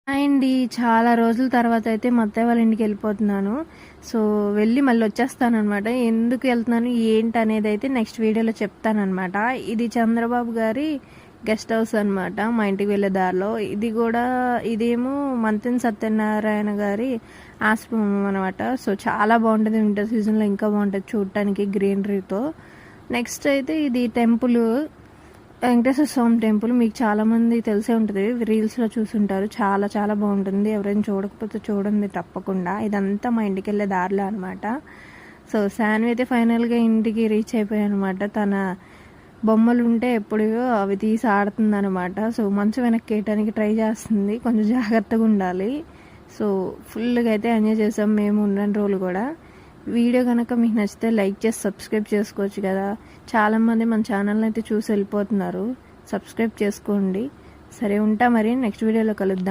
అండి చాలా రోజుల తర్వాత అయితే మా అత్తయ్య వాళ్ళ ఇంటికి వెళ్ళిపోతున్నాను. సో, వెళ్ళి మళ్ళీ వచ్చేస్తాననమాట. ఎందుకు వెళ్తున్నాను, ఏంటి అనేది అయితే నెక్స్ట్ వీడియోలో చెప్తాననమాట. ఇది చంద్రబాబు గారి గెస్ట్ హౌస్ అనమాట. మా ఇంటికి వెళ్ళే దారిలో. ఇదేమో మంతెన సత్యనారాయణ గారి ఆశ్రమం అనమాట. సో, చాలా బాగుంటుంది. వింటర్ సీజన్లో ఇంకా బాగుంటుంది చూడటానికి గ్రీనరీతో. నెక్స్ట్ అయితే ఇది టెంపుల్, వెంకటేశ్వర స్వామి టెంపుల్. మీకు చాలామంది తెలిసే ఉంటుంది, రీల్స్లో చూసుంటారు. చాలా చాలా బాగుంటుంది. ఎవరైనా చూడకపోతే చూడండి తప్పకుండా. ఇదంతా మా ఇంటికి వెళ్ళే దారిలో అనమాట. సో, శాన్వి అయితే ఫైనల్గా ఇంటికి రీచ్ అయిపోయాయి అనమాట. తన బొమ్మలు ఉంటే ఎప్పుడో అవి తీసి ఆడుతుంది అనమాట. సో, మంచు వెనక్కి వేయటానికి ట్రై చేస్తుంది. కొంచెం జాగ్రత్తగా ఉండాలి. సో, ఫుల్గా అయితే ఎంజాయ్ చేసాం మేము ఉన్న రోజులు కూడా. వీడియో కనుక మీకు నచ్చితే లైక్ చేసి సబ్స్క్రైబ్ చేసుకోవచ్చు కదా. చాలామంది మన ఛానల్ని అయితే చూసి వెళ్ళిపోతున్నారు. సబ్స్క్రైబ్ చేసుకోండి. సరే, ఉంటా మరి. నెక్స్ట్ వీడియోలో కలుద్దాం.